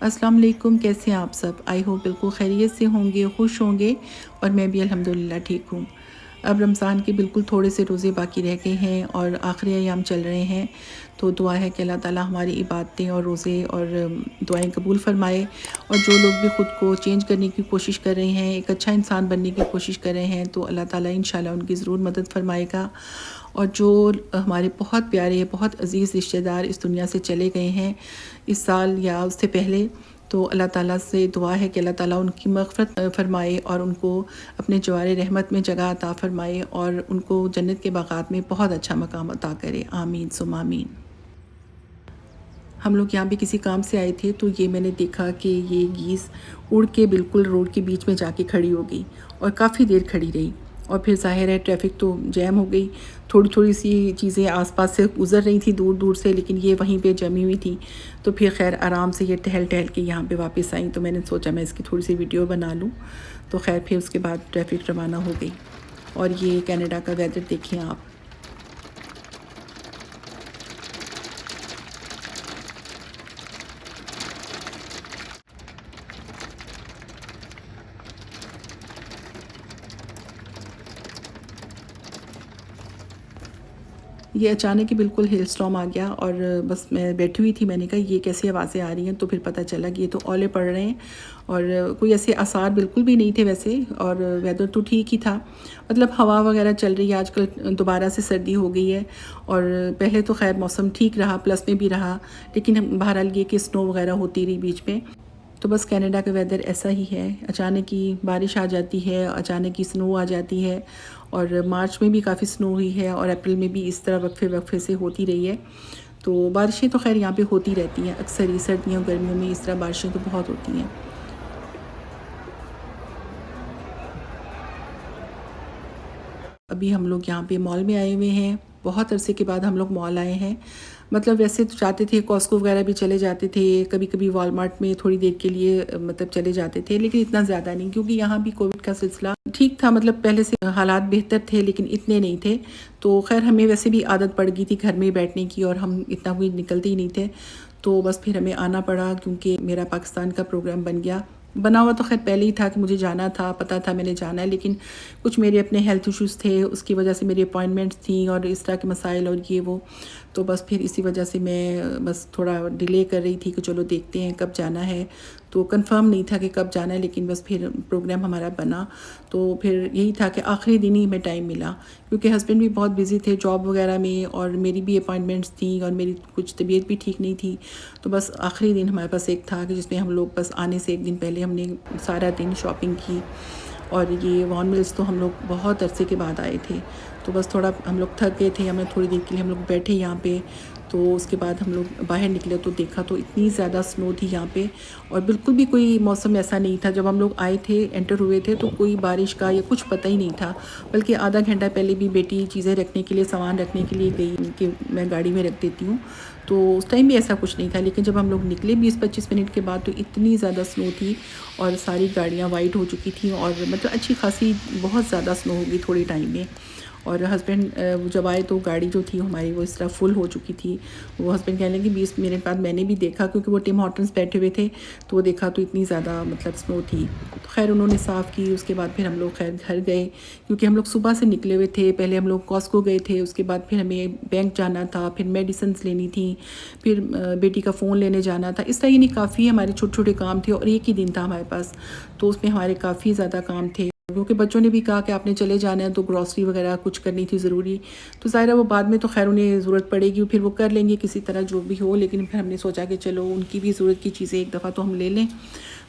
अस्सलाम वालेकुम, कैसे हैं आप सब। आई होप बिल्कुल खैरियत से होंगे, खुश होंगे और मैं भी अल्हम्दुलिल्लाह ठीक हूँ। अब रमज़ान के बिल्कुल थोड़े से रोज़े बाकी रह गए हैं और आखिरी अयाम चल रहे हैं। तो दुआ है कि अल्लाह ताला हमारी इबादतें और रोज़े और दुआएं कबूल फ़रमाए। और जो लोग भी ख़ुद को चेंज करने की कोशिश कर रहे हैं, एक अच्छा इंसान बनने की कोशिश कर रहे हैं, तो अल्लाह ताला इंशाल्लाह उनकी ज़रूर मदद फ़रमाएगा। और जो हमारे बहुत प्यारे, बहुत अज़ीज़ रिश्तेदार इस दुनिया से चले गए हैं इस साल या उससे पहले, तो अल्लाह ताला से दुआ है कि अल्लाह ताला उनकी मग़फ़िरत फ़रमाए और उनको अपने जवारे रहमत में जगह अता फ़रमाए और उनको जन्नत के बाग़ात में बहुत अच्छा मकाम अता करे। आमीन सुम्मा आमीन। हम लोग यहाँ पे किसी काम से आए थे, तो ये मैंने देखा कि ये गीज़ उड़ के बिल्कुल रोड के बीच में जाके खड़ी हो गई और काफ़ी देर खड़ी रही। और फिर ज़ाहिर है ट्रैफिक तो जैम हो गई। थोड़ी-थोड़ी सी चीज़ें आस-पास से गुज़र रही थी दूर-दूर से, लेकिन ये वहीं पे जमी हुई थी। तो फिर ख़ैर आराम से ये टहल-टहल के यहाँ पे वापस आई, तो मैंने सोचा मैं इसकी थोड़ी-सी वीडियो बना लूँ। तो ख़ैर फिर उसके बाद ट्रैफिक रवाना हो गई। और ये कनाडा का वेदर देखिए आप। ये अचानक ही बिल्कुल हेल स्टॉर्म आ गया और बस मैं बैठी हुई थी। मैंने कहा ये कैसी आवाज़ें आ रही हैं, तो फिर पता चला कि ये तो ओले पड़ रहे हैं। और कोई ऐसे आसार बिल्कुल भी नहीं थे वैसे, और वेदर तो ठीक ही था। मतलब हवा वगैरह चल रही है, आजकल दोबारा से सर्दी हो गई है। और पहले तो खैर मौसम ठीक रहा, प्लस में भी रहा, लेकिन बहरहाल ये कि स्नो वगैरह होती रही बीच में। तो बस कनाडा का वेदर ऐसा ही है, अचानक ही बारिश आ जाती है, अचानक ही स्नो आ जाती है। और मार्च में भी काफ़ी स्नो हुई है और अप्रैल में भी इस तरह वक्फे वक्फे से होती रही है। तो बारिशें तो खैर यहाँ पे होती रहती हैं, अक्सर ही सर्दियों गर्मियों में इस तरह बारिशें तो बहुत होती हैं। अभी हम लोग यहाँ पे मॉल में आए हुए हैं, बहुत अरसे के बाद हम लोग मॉल आए हैं। मतलब वैसे तो जाते थे, कॉस्को वगैरह भी चले जाते थे, कभी-कभी वॉलमार्ट में थोड़ी देर के लिए मतलब चले जाते थे, लेकिन इतना ज़्यादा नहीं, क्योंकि यहाँ भी कोविड का सिलसिला ठीक था। मतलब पहले से हालात बेहतर थे, लेकिन इतने नहीं थे। तो खैर हमें वैसे भी आदत पड़ गई थी घर में बैठने की और हम इतना कोई निकलते ही नहीं थे। तो बस फिर हमें आना पड़ा, क्योंकि मेरा पाकिस्तान का प्रोग्राम बन गया। बना हुआ तो खैर पहले ही था कि मुझे जाना था, पता था मैंने जाना है, लेकिन कुछ मेरे अपने हेल्थ इश्यूज़ थे, उसकी वजह से मेरी अपॉइंटमेंट्स थी और इस तरह के मसाइल और ये वो। तो बस फिर इसी वजह से मैं बस थोड़ा डिले कर रही थी कि चलो देखते हैं कब जाना है। तो कंफर्म नहीं था कि कब जाना है, लेकिन बस फिर प्रोग्राम हमारा बना। तो फिर यही था कि आखिरी दिन ही हमें टाइम मिला, क्योंकि हस्बैंड भी बहुत बिज़ी थे जॉब वगैरह में और मेरी भी अपॉइंटमेंट्स थी और मेरी कुछ तबीयत भी ठीक नहीं थी। तो बस आखिरी दिन हमारे पास एक था कि जिसमें हम लोग बस आने से एक दिन पहले हमने सारा दिन शॉपिंग की। और ये वॉन मिल्स तो हम लोग बहुत अरसे के बाद आए थे, तो बस थोड़ा हम लोग थक गए थे, हमें थोड़ी देर के लिए हम लोग बैठे यहाँ पे। तो उसके बाद हम लोग बाहर निकले तो देखा तो इतनी ज़्यादा स्नो थी यहाँ पे, और बिल्कुल भी कोई मौसम ऐसा नहीं था। जब हम लोग आए थे, एंटर हुए थे, तो कोई बारिश का या कुछ पता ही नहीं था। बल्कि आधा घंटा पहले भी बेटी चीज़ें रखने के लिए, सामान रखने के लिए गई कि मैं गाड़ी में रख देती हूँ, तो उस टाइम भी ऐसा कुछ नहीं था। लेकिन जब हम लोग निकले 20-25 मिनट के बाद, तो इतनी ज़्यादा स्नो थी और सारी गाड़ियाँ वाइट हो चुकी थी, और मतलब अच्छी खासी बहुत ज़्यादा स्नो हो गई थोड़ी टाइम में। और हस्बैंड जब आए तो गाड़ी जो थी हमारी वो इस तरह फुल हो चुकी थी। वो हस्बैंड कहने लगे 20 मिनट बाद मैंने भी देखा, क्योंकि वो टिम हॉर्टन्स बैठे हुए थे, तो वो देखा तो इतनी ज़्यादा मतलब स्नो थी। तो खैर उन्होंने साफ़ की, उसके बाद फिर हम लोग खैर घर गए, क्योंकि हम लोग सुबह से निकले हुए थे। पहले हम लोग कॉस्को गए थे, उसके बाद फिर हमें बैंक जाना था, फिर मेडिसिन्स लेनी थी, फिर बेटी का फ़ोन लेने जाना था। इस तरह यानी काफ़ी हमारे छोटे-छोटे काम थे और एक ही दिन था हमारे पास, तो उसमें हमारे काफ़ी ज़्यादा काम थे। क्योंकि बच्चों ने भी कहा कि आपने चले जाना है, तो ग्रॉसरी वगैरह कुछ करनी थी ज़रूरी। तो ज़ाहिर है वो बाद में तो खैर उन्हें ज़रूरत पड़ेगी, फिर वो कर लेंगे किसी तरह जो भी हो, लेकिन फिर हमने सोचा कि चलो उनकी भी ज़रूरत की चीज़ें एक दफ़ा तो हम ले लें।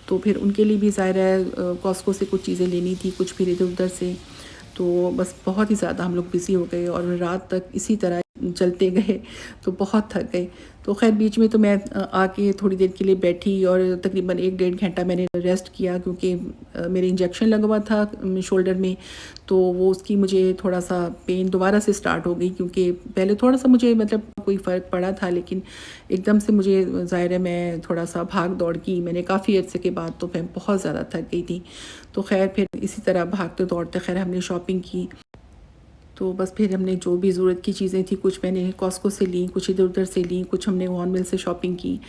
तो फिर उनके लिए भी ज़ाहिर है कॉस्को से कुछ चीज़ें लेनी थी, कुछ फिर इधर-उधर से। तो बस बहुत ही ज़्यादा हम लोग बिज़ी हो गए और रात तक इसी तरह चलते गए, तो बहुत थक गए। तो ख़ैर बीच में तो मैं आके थोड़ी देर के लिए बैठी और तकरीबन 1 डेढ़ घंटा मैंने रेस्ट किया, क्योंकि मेरे इंजेक्शन लगा हुआ था शोल्डर में, तो वो उसकी मुझे थोड़ा-सा पेन दोबारा से स्टार्ट हो गई, क्योंकि पहले थोड़ा-सा मुझे मतलब कोई फ़र्क पड़ा था, लेकिन एकदम से मुझे ज़ाहिर है मैं थोड़ा-सा भाग-दौड़ की मैंने काफ़ी अरसे के बाद, तो मैं बहुत ज़्यादा थक गई थी। तो ख़ैर फिर इसी तरह भागते-दौड़ते खैर हमने शॉपिंग की। तो बस फिर हमने जो भी ज़रूरत की चीज़ें थी कुछ मैंने कॉस्को से ली, कुछ इधर उधर से ली, कुछ हमने वॉन मिल से शॉपिंग की।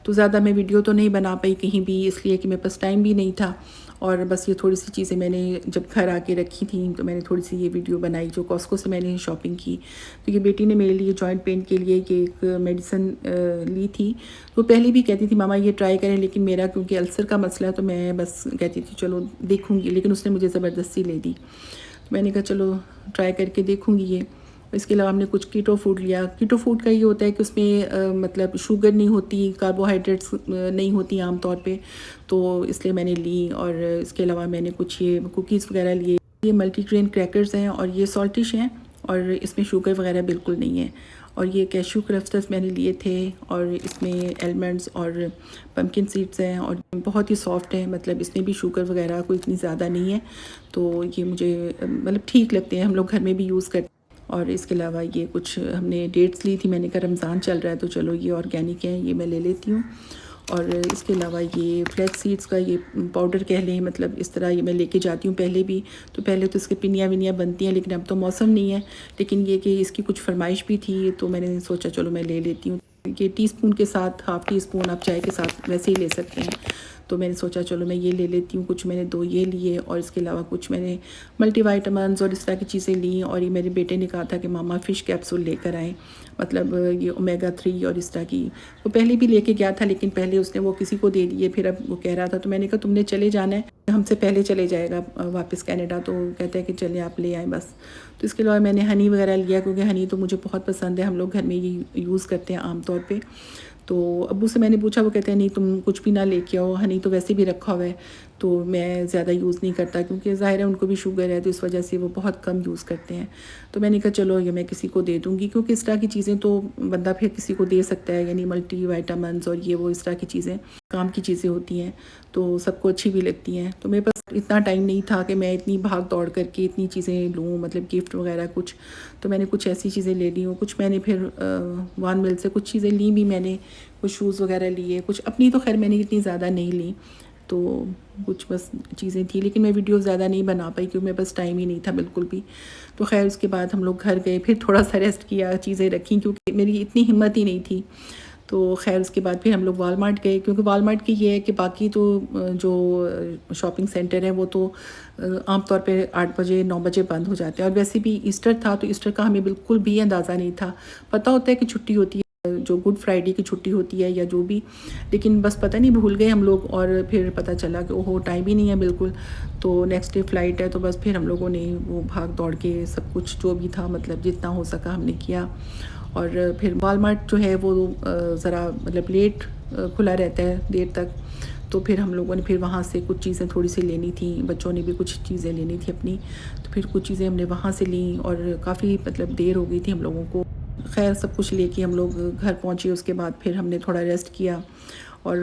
तो ज़्यादा मैं वीडियो तो नहीं बना पाई कहीं भी, इसलिए कि मेरे पास टाइम भी नहीं था। और बस ये थोड़ी सी चीज़ें मैंने जब घर आके रखी थी तो मैंने थोड़ी सी ये वीडियो बनाई जो कॉस्को से मैंने शॉपिंग की। तो ये बेटी ने मेरे लिए जॉइंट पेन के लिए ये एक मेडिसिन ली थी। तो पहले भी कहती थी मामा ये ट्राई करें, लेकिन मेरा क्योंकि अल्सर का मसला है तो मैं बस कहती थी चलो देखूँगी, लेकिन उसने मुझे ज़बरदस्ती ले दी। तो मैंने कहा चलो ट्राई करके देखूँगी ये। इसके अलावा हमने कुछ कीटो फूड लिया। कीटो फूड का ये होता है कि उसमें मतलब शुगर नहीं होती, कार्बोहाइड्रेट्स नहीं होती आम तौर पे, तो इसलिए मैंने ली। और इसके अलावा मैंने कुछ ये कुकीज़ वगैरह लिए। ये मल्टीग्रेन क्रैकर्स हैं और ये सॉल्टिश हैं और इसमें शुगर वगैरह बिल्कुल नहीं है। और ये कैशू क्रस्टर्स मैंने लिए थे और इसमें एलमंड्स और पम्पकिन सीड्स हैं और बहुत ही सॉफ्ट है, मतलब इसमें भी शुगर वगैरह कोई इतनी ज़्यादा नहीं है। तो ये मुझे मतलब ठीक लगते हैं, हम लोग घर में भी यूज़ करते हैं। और इसके अलावा ये कुछ हमने डेट्स ली थी, मैंने कहा रमज़ान चल रहा है तो चलो ये ऑर्गेनिक है, ये मैं ले लेती हूँ। और इसके अलावा ये फ्लैक्स सीड्स का ये पाउडर कह लें, मतलब इस तरह ये मैं लेके जाती हूँ। पहले भी तो पहले तो इसके पिनियाँ विनियाँ बनती हैं, लेकिन अब तो मौसम नहीं है, लेकिन ये कि इसकी कुछ फरमाइश भी थी तो मैंने सोचा चलो मैं ले लेती हूँ। ये टीस्पून के साथ हाफ़ टी स्पून आप चाय के साथ वैसे ही ले सकते हैं। तो मैंने सोचा चलो मैं ये ले लेती हूँ। कुछ मैंने 2 ये लिए और इसके अलावा कुछ मैंने मल्टीविटामिन्स और इस तरह की चीज़ें ली। और ये मेरे बेटे ने कहा था कि मामा फ़िश कैप्सूल लेकर आएँ, मतलब ये ओमेगा 3 और इस तरह की। वो पहले भी लेके गया था, लेकिन पहले उसने वो किसी को दे दिए, फिर अब वो कह रहा था तो मैंने कहा तुमने चले जाना है, हमसे पहले चले जाएगा वापस कनाडा, तो कहता है कि चलिए आप ले आएँ बस। तो इसके अलावा मैंने हनी वगैरह लिया, क्योंकि हनी तो मुझे बहुत पसंद है, हम लोग घर में ये यूज़ करते हैं आम तौर पे। तो अब्बू से मैंने पूछा, वो कहते हैं नहीं तुम कुछ भी ना लेके आओ, हनी तो वैसे भी रखा हुआ है। तो मैं ज़्यादा यूज़ नहीं करता, क्योंकि ज़ाहिर है उनको भी शुगर है, तो इस वजह से वो बहुत कम यूज़ करते हैं। तो मैंने कहा चलो ये मैं किसी को दे दूँगी, क्योंकि इस तरह की चीज़ें तो बंदा फिर किसी को दे सकता है, यानी मल्टी विटामिन्स और ये वो इस तरह की चीज़ें काम की चीज़ें होती हैं, तो सबको अच्छी भी लगती हैं। तो मेरे पास इतना टाइम नहीं था कि मैं इतनी भाग दौड़ करके इतनी चीज़ें लूँ, मतलब गिफ्ट वगैरह कुछ। तो मैंने कुछ ऐसी चीज़ें ले ली हूँ। कुछ मैंने फिर वान मिल से कुछ चीज़ें ली भी मैंने, कुछ शूज़ वगैरह लिए, कुछ अपनी तो खैर मैंने इतनी ज़्यादा नहीं ली, तो कुछ बस चीज़ें थी, लेकिन मैं वीडियो ज़्यादा नहीं बना पाई क्योंकि मेरे पास टाइम ही नहीं था बिल्कुल भी। तो खैर उसके बाद हम लोग घर गए, फिर थोड़ा सा रेस्ट किया, चीज़ें रखी, क्योंकि मेरी इतनी हिम्मत ही नहीं थी। तो खैर उसके बाद फिर हम लोग वॉलमार्ट गए, क्योंकि वॉलमार्ट की ये है कि बाकी तो जो शॉपिंग सेंटर है वो तो आम तौर पे 8 बजे 9 बजे बंद हो जाते हैं। और वैसे भी ईस्टर था तो ईस्टर का हमें बिल्कुल भी अंदाज़ा नहीं था। पता होता है कि छुट्टी होती है, जो गुड फ्राइडे की छुट्टी होती है या जो भी, लेकिन बस पता नहीं भूल गए हम लोग, और फिर पता चला कि ओहो टाइम ही नहीं है बिल्कुल। तो नेक्स्ट डे फ़्लाइट है, तो बस फिर हम लोगों ने वो भाग दौड़ के सब कुछ जो भी था, मतलब जितना हो सका हमने किया। और फिर वॉलमार्ट जो है वो ज़रा मतलब लेट खुला रहता है देर तक, तो फिर हम लोगों ने फिर वहाँ से कुछ चीज़ें थोड़ी सी लेनी थी, बच्चों ने भी कुछ चीज़ें लेनी थी अपनी, तो फिर कुछ चीज़ें हमने वहाँ से ली और काफ़ी मतलब देर हो गई थी हम लोगों को। खैर सब कुछ लेके हम लोग घर पहुँचे, उसके बाद फिर हमने थोड़ा रेस्ट किया। और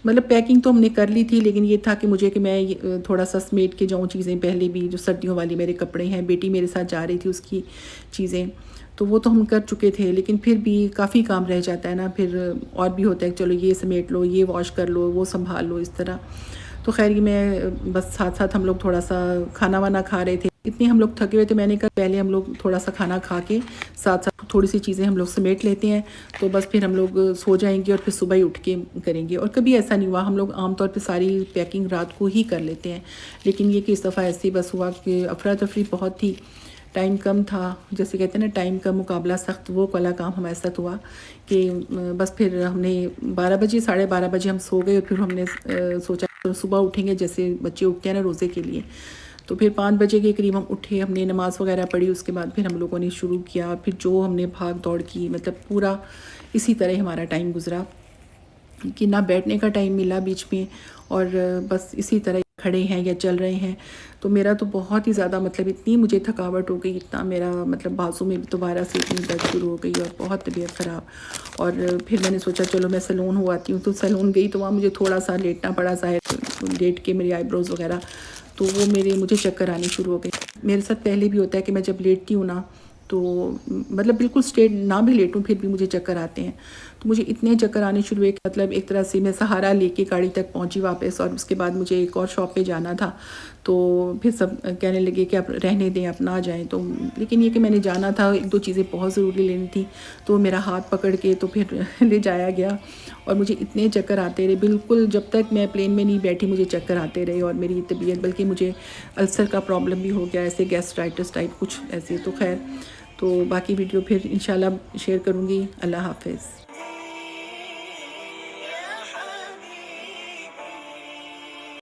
मतलब पैकिंग तो हमने कर ली थी, लेकिन ये था कि मुझे कि मैं थोड़ा सा समेट के जाऊँ चीज़ें, पहले भी जो सर्दियों वाली मेरे कपड़े हैं, बेटी मेरे साथ जा रही थी उसकी चीज़ें, तो वो तो हम कर चुके थे, लेकिन फिर भी काफ़ी काम रह जाता है ना, फिर और भी होता है कि चलो ये समेट लो, ये वॉश कर लो, वो संभाल लो, इस तरह। तो खैर ये मैं बस साथ साथ हम लोग थोड़ा सा खाना वाना खा रहे थे, इतने हम लोग थके हुए थे, मैंने कहा पहले हम लोग थोड़ा सा खाना खा के साथ साथ थोड़ी सी चीज़ें हम लोग समेट लेते हैं, तो बस फिर हम लोग सो जाएंगे और फिर सुबह ही उठ के करेंगे। और कभी ऐसा नहीं हुआ, हम लोग आमतौर पे सारी पैकिंग रात को ही कर लेते हैं, लेकिन ये कि इस दफ़ा ऐसे ही बस हुआ कि अफरा तफरी बहुत थी, टाइम कम था, जैसे कहते हैं ना टाइम का मुकाबला सख्त, वो वाला काम हमारे साथ हुआ कि बस फिर हमने 12 बजे 12:30 बजे हम सो गए, और फिर हमने सोचा तो सुबह उठेंगे जैसे बच्चे उठते हैं ना रोज़े के लिए। तो फिर 5 बजे के करीब हम उठे, हमने नमाज़ वगैरह पढ़ी, उसके बाद फिर हम लोगों ने शुरू किया, फिर जो हमने भाग दौड़ की, मतलब पूरा इसी तरह हमारा टाइम गुज़रा कि ना बैठने का टाइम मिला बीच में, और बस इसी तरह खड़े हैं या चल रहे हैं। तो मेरा तो बहुत ही ज़्यादा मतलब इतनी मुझे थकावट हो गई, इतना मेरा मतलब बाजू में भी दोबारा से इतनी दर्द शुरू हो गई और बहुत तबीयत ख़राब। और फिर मैंने सोचा चलो मैं सैलून हो आती हूँ, तो सैलून गई तो वहाँ मुझे थोड़ा सा लेटना पड़ा, ज़ाहिर लेट के मेरी आईब्रोज़ वगैरह, तो वो मुझे चक्कर आने शुरू हो गए। मेरे साथ पहले भी होता है कि मैं जब लेटती हूँ ना, तो मतलब बिल्कुल स्ट्रेट ना भी लेटूँ फिर भी मुझे चक्कर आते हैं। तो मुझे इतने चक्कर आने शुरू हुए कि मतलब एक तरह से मैं सहारा लेके गाड़ी तक पहुंची वापस, और उसके बाद मुझे एक और शॉप पे जाना था। तो फिर सब कहने लगे कि आप रहने दें, आप ना जाएं। तो लेकिन ये कि मैंने जाना था, एक दो चीज़ें बहुत ज़रूरी लेनी थी, तो मेरा हाथ पकड़ के तो फिर ले जाया गया। और मुझे इतने चक्कर आते रहे, बिल्कुल जब तक मैं प्लेन में नहीं बैठी मुझे चक्कर आते रहे, और मेरी तबीयत, बल्कि मुझे अल्सर का प्रॉब्लम भी हो गया, ऐसे गैस्ट्राइटिस टाइप कुछ ऐसे। तो खैर, तो बाकी वीडियो फिर इंशाल्लाह शेयर करूँगी। अल्लाह हाफ़िज़।